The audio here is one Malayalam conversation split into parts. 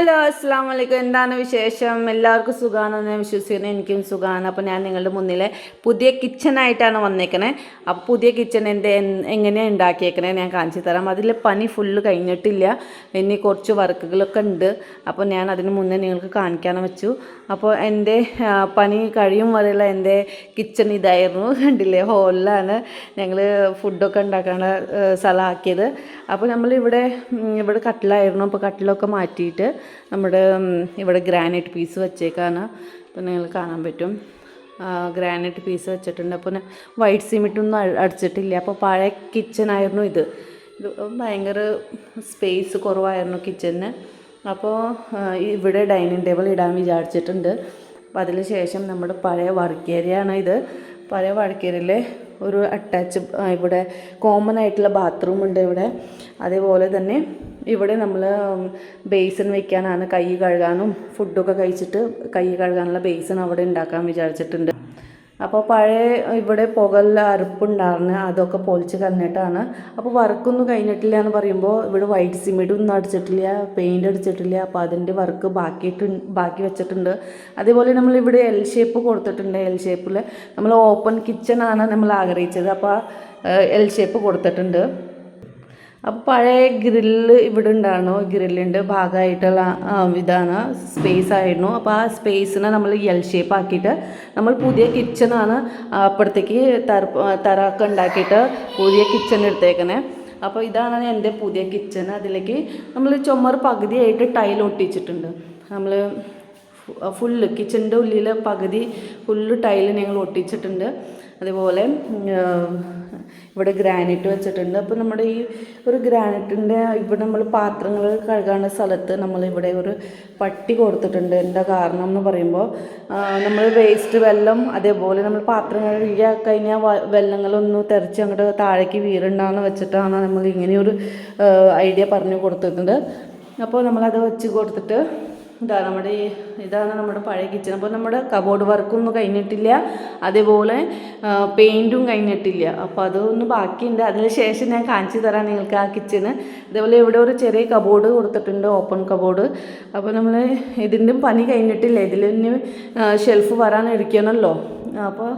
ഹലോ അസ്സാം വലൈക്കും. എന്താണ് വിശേഷം? എല്ലാവർക്കും സുഖമാണെന്ന് ഞാൻ വിശ്വസിക്കുന്നു. എനിക്കും സുഖമാണ്. അപ്പോൾ ഞാൻ നിങ്ങളുടെ മുന്നിലെ പുതിയ കിച്ചണായിട്ടാണ് വന്നേക്കണേ. അപ്പോൾ പുതിയ കിച്ചൺ എങ്ങനെയാണ് ഉണ്ടാക്കിയേക്കണേ ഞാൻ കാണിച്ചു തരാം. അതിൽ പണി ഫുള്ള് കഴിഞ്ഞിട്ടില്ല, ഇനി കുറച്ച് വർക്കുകളൊക്കെ ഉണ്ട്. അപ്പോൾ ഞാൻ അതിന് മുന്നേ നിങ്ങൾക്ക് കാണിക്കാൻ വെച്ചു. അപ്പോൾ എൻ്റെ പണി കഴിയും വരെയുള്ള എൻ്റെ കിച്ചൺ ഇതായിരുന്നു. കണ്ടില്ലേ, ഹോളിലാണ് ഞങ്ങൾ ഫുഡൊക്കെ ഉണ്ടാക്കേണ്ട സ്ഥലമാക്കിയത്. അപ്പോൾ നമ്മളിവിടെ കട്ടിലായിരുന്നു. അപ്പോൾ കട്ടിലൊക്കെ മാറ്റിയിട്ട് നമ്മുടെ ഇവിടെ ഗ്രാനൈറ്റ് പീസ് വെച്ചേക്കാണ്. അപ്പോൾ നിങ്ങൾ കാണാൻ പറ്റും, ഗ്രാനൈറ്റ് പീസ് വെച്ചിട്ടുണ്ട്. അപ്പോൾ വൈറ്റ് സിമെൻറ്റൊന്നും അടിച്ചിട്ടില്ല. അപ്പോൾ പഴയ കിച്ചണായിരുന്നു ഇത് ഭയങ്കര സ്പേസ് കുറവായിരുന്നു കിച്ചണിന്. അപ്പോൾ ഇവിടെ ഡൈനിങ് ടേബിൾ ഇടാൻ വിചാരിച്ചിട്ടുണ്ട്. അപ്പോൾ അതിന് ശേഷം നമ്മുടെ പഴയ വർക്ക് ഏരിയ ആണ് ഇത്. പഴയ വർക്ക് ഏരിയയിലെ ഒരു അറ്റാച്ച് ഇവിടെ കോമൺ ആയിട്ടുള്ള ബാത്റൂം ഉണ്ട് ഇവിടെ. അതേപോലെ തന്നെ ഇവിടെ നമ്മൾ ബേസിൻ വെക്കാനാണ്, കൈ കഴുകാനും ഫുഡൊക്കെ കഴിച്ചിട്ട് കൈ കഴുകാനുള്ള ബേസിൻ അവിടെ ഉണ്ടാക്കാൻ വിചാരിച്ചിട്ടുണ്ട്. അപ്പോൾ പഴയ ഇവിടെ പുകയുള്ള അറുപ്പുണ്ടായിരുന്നു, അതൊക്കെ പൊളിച്ച് കളഞ്ഞിട്ടാണ്. അപ്പോൾ വർക്കൊന്നും കഴിഞ്ഞിട്ടില്ല എന്ന് പറയുമ്പോൾ ഇവിടെ വൈറ്റ് സിമെൻറ്റ് ഒന്നും അടിച്ചിട്ടില്ല, പെയിൻറ്റ് അടിച്ചിട്ടില്ല. അപ്പോൾ അതിൻ്റെ വർക്ക് ബാക്കി വെച്ചിട്ടുണ്ട്. അതേപോലെ നമ്മളിവിടെ എൽ ഷേപ്പ് കൊടുത്തിട്ടുണ്ട്. എൽ ഷേപ്പിൽ നമ്മൾ ഓപ്പൺ കിച്ചണാണ് നമ്മൾ ആഗ്രഹിച്ചത്. അപ്പോൾ എൽ ഷേപ്പ് കൊടുത്തിട്ടുണ്ട്. അപ്പോൾ പഴയ ഗ്രില്ല് ഇവിടെ ഉണ്ടായിരുന്നു, ഗ്രില്ലിൻ്റെ ഭാഗമായിട്ടുള്ള ഇതാണ്, സ്പേസ് ആയിരുന്നു. അപ്പോൾ ആ സ്പേസിനെ നമ്മൾ എൽ ഷേപ്പ് ആക്കിയിട്ട് നമ്മൾ പുതിയ കിച്ചണാണ് അപ്പുറത്തേക്ക് തറയൊക്കെ ഉണ്ടാക്കിയിട്ട് പുതിയ കിച്ചൺ എടുത്തേക്കണേ. അപ്പോൾ ഇതാണ് എൻ്റെ പുതിയ കിച്ചൺ. അതിലേക്ക് നമ്മൾ ചുമർ പകുതിയായിട്ട് ടൈൽ ഒട്ടിച്ചിട്ടുണ്ട്. നമ്മൾ ഫുള്ള് കിച്ചണിൻ്റെ ഉള്ളിൽ പകുതി ഫുള്ള് ടൈൽ ഞങ്ങൾ ഒട്ടിച്ചിട്ടുണ്ട്. അതേപോലെ ഇവിടെ ഗ്രാനൈറ്റ് വെച്ചിട്ടുണ്ട്. അപ്പോൾ നമ്മുടെ ഈ ഒരു ഗ്രാനൈറ്റിൻ്റെ ഇവിടെ നമ്മൾ പാത്രങ്ങൾ കഴുകാനുള്ള സ്ഥലത്ത് നമ്മളിവിടെ ഒരു പട്ടി കൊടുത്തിട്ടുണ്ട്. എന്താ കാരണം എന്ന് പറയുമ്പോൾ നമ്മൾ വേസ്റ്റ് വെള്ളം, അതേപോലെ നമ്മൾ പാത്രം കഴുകിയ കഴിഞ്ഞാൽ വെള്ളങ്ങളൊന്നും തെറിച്ച് അങ്ങോട്ട് താഴേക്ക് വീറുണ്ടാകുന്ന വെച്ചിട്ടാണ് നമ്മൾ ഇങ്ങനെയൊരു ഐഡിയ പറഞ്ഞു കൊടുത്തിട്ടുണ്ട്. അപ്പോൾ നമ്മളത് വെച്ച് കൊടുത്തിട്ട് ഇതാണ് നമ്മുടെ പഴയ കിച്ചൺ. അപ്പോൾ നമ്മുടെ കബോർഡ് വർക്കൊന്നും കഴിഞ്ഞിട്ടില്ല, അതേപോലെ പെയിൻറ്റും കഴിഞ്ഞിട്ടില്ല. അപ്പോൾ അതൊന്നും ബാക്കിയുണ്ട്. അതിന് ശേഷം ഞാൻ കാണിച്ചു തരാം നിങ്ങൾക്ക് ആ കിച്ചണ്. അതേപോലെ ഇവിടെ ഒരു ചെറിയ കബോർഡ് കൊടുത്തിട്ടുണ്ട്, ഓപ്പൺ കബോർഡ്. അപ്പോൾ നമ്മൾ ഇതിൻ്റെ പണി കഴിഞ്ഞിട്ടില്ല, ഇതിൽ ഇനി ഷെൽഫ് വരാനിരിക്കണമല്ലോ. അപ്പോൾ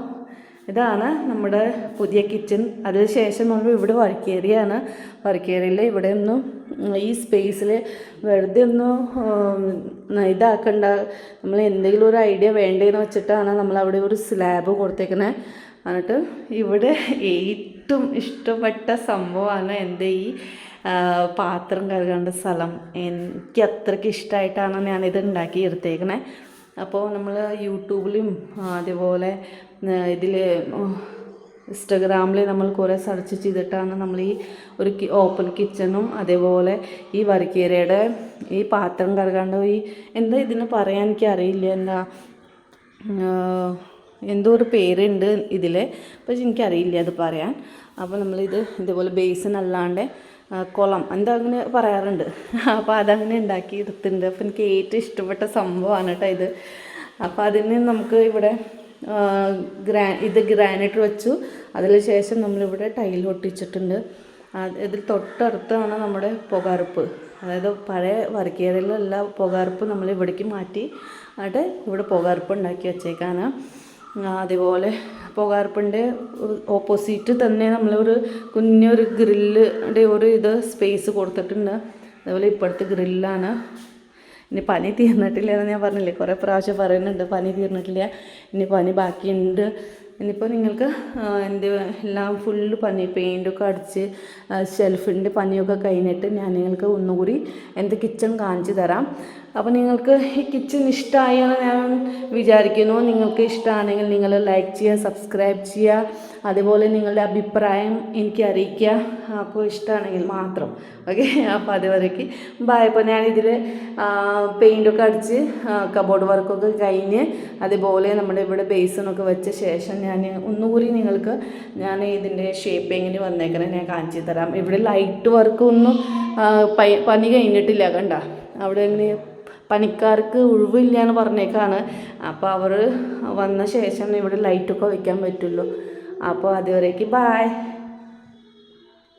ഇതാണ് നമ്മുടെ പുതിയ കിച്ചൺ. അതിനുശേഷം നമ്മൾ ഇവിടെ വർക്ക് ഏരിയ ആണ്. വർക്ക് ഏരിയയിൽ ഇവിടെ ഒന്നും ഈ സ്പേസിൽ വെറുതെ ഒന്നും ഇതാക്കണ്ട, നമ്മൾ എന്തെങ്കിലും ഒരു ഐഡിയ വേണ്ടതെന്ന് വെച്ചിട്ടാണ് നമ്മളവിടെ ഒരു സ്ലാബ് കൊടുത്തേക്കുന്നത്. എന്നിട്ട് ഇവിടെ ഏറ്റവും ഇഷ്ടപ്പെട്ട സംഭവമാണ് എൻ്റെ ഈ പാത്രം കഴുകേണ്ട സ്ഥലം. എനിക്ക് അത്രയ്ക്ക് ഇഷ്ടമായിട്ടാണ് ഞാനിത് ഉണ്ടാക്കി എടുത്തേക്കണേ. അപ്പോൾ നമ്മൾ യൂട്യൂബിലും അതേപോലെ ഇതിൽ ഇൻസ്റ്റഗ്രാമിൽ നമ്മൾ കുറേ സെർച്ച് ചെയ്തിട്ടാണ് നമ്മൾ ഈ ഒരു ഓപ്പൺ കിച്ചണും അതേപോലെ ഈ വർക്ക് ഏരിയയുടെ ഈ പാത്രം കഴുകാണ്ട് എന്താ ഇതിന് പറയാൻ എനിക്കറിയില്ല, എന്തോ ഒരു പേരുണ്ട് ഇതിൽ, പക്ഷെ എനിക്കറിയില്ല അത് പറയാൻ. അപ്പോൾ നമ്മളിത് ഇതേപോലെ ബേസിൻ അല്ലാണ്ട് കുളം എന്താ അങ്ങനെ പറയാറുണ്ട്. അപ്പോൾ അതങ്ങനെ ഉണ്ടാക്കി എടുത്തിട്ടുണ്ട്. അപ്പോൾ എനിക്ക് ഏറ്റവും ഇഷ്ടപ്പെട്ട സംഭവമാണ് കേട്ടോ ഇത്. അപ്പോൾ അതിന് നമുക്ക് ഇവിടെ ഗ്രാനൈറ്റ് വെച്ചു. അതിന് ശേഷം നമ്മളിവിടെ ടൈൽ ഒട്ടിച്ചിട്ടുണ്ട്. ഇതിൽ തൊട്ടടുത്താണ് നമ്മുടെ പുകയറുപ്പ്, അതായത് പഴയ വർക്ക് ഏരിയയിലുള്ള പുകയറുപ്പ് നമ്മൾ ഇവിടേക്ക് മാറ്റി എന്നിട്ട് ഇവിടെ പുകയറുപ്പ് ഉണ്ടാക്കി വെച്ചേക്കാണ്. അതേപോലെ പുകയറുപ്പിൻ്റെ ഓപ്പോസിറ്റ് തന്നെ നമ്മളൊരു കുഞ്ഞൊരു ഗ്രില്ലിൻ്റെ ഒരു സ്പേസ് കൊടുത്തിട്ടുണ്ട്. അതേപോലെ ഇപ്പോഴത്തെ ഗ്രില്ലാണ്. ഇനി പനി തീർന്നിട്ടില്ല എന്ന് ഞാൻ പറഞ്ഞില്ലേ, കുറേ പ്രാവശ്യം പറയുന്നുണ്ട് പനി തീർന്നിട്ടില്ല, ഇനി പനി ബാക്കിയുണ്ട്. ഇനിയിപ്പോൾ നിങ്ങൾക്ക് എല്ലാം ഫുള്ള് പനി പെയിൻറ്റൊക്കെ അടിച്ച് ഷെൽഫിൻ്റെ പനിയൊക്കെ കഴിഞ്ഞിട്ട് ഞാൻ നിങ്ങൾക്ക് ഒന്നുകൂടി എൻ്റെ കിച്ചൺ കാണിച്ചു തരാം. അപ്പോൾ നിങ്ങൾക്ക് ഈ കിച്ചൺ ഇഷ്ടമായെന്ന് ഞാൻ വിചാരിക്കുന്നു. നിങ്ങൾക്ക് ഇഷ്ടമാണെങ്കിൽ നിങ്ങൾ ലൈക്ക് ചെയ്യുക, സബ്സ്ക്രൈബ് ചെയ്യുക, അതേപോലെ നിങ്ങളുടെ അഭിപ്രായം എനിക്ക് അറിയിക്കുക. അപ്പോൾ ഇഷ്ടമാണെങ്കിൽ മാത്രം ഓക്കെ. അപ്പോൾ അതുവരേക്ക് ബൈ. അപ്പോൾ ഞാനിതിൽ പെയിൻറ്റൊക്കെ അടിച്ച് കബോർഡ് വർക്കൊക്കെ കഴിഞ്ഞ് അതേപോലെ നമ്മുടെ ഇവിടെ ബേസിനൊക്കെ വെച്ച ശേഷം ഞാൻ ഒന്നുകൂടി നിങ്ങൾക്ക് ഞാൻ ഇതിൻ്റെ ഷേപ്പ് എങ്ങനെ വന്നേക്കണേ ഞാൻ കാണിച്ചു തരാം. ഇവിടെ ലൈറ്റ് വർക്കൊന്നും പണി കഴിഞ്ഞിട്ടില്ല, കണ്ട അവിടെ എങ്ങനെ പണിക്കാർക്ക് ഒഴിവില്ല എന്ന് പറഞ്ഞേക്കാണ്. അപ്പോൾ അവർ വന്ന ശേഷം ഇവിടെ ലൈറ്റൊക്കെ വയ്ക്കാൻ പറ്റുള്ളൂ. അപ്പോൾ അതുവരേക്ക് ബായ്.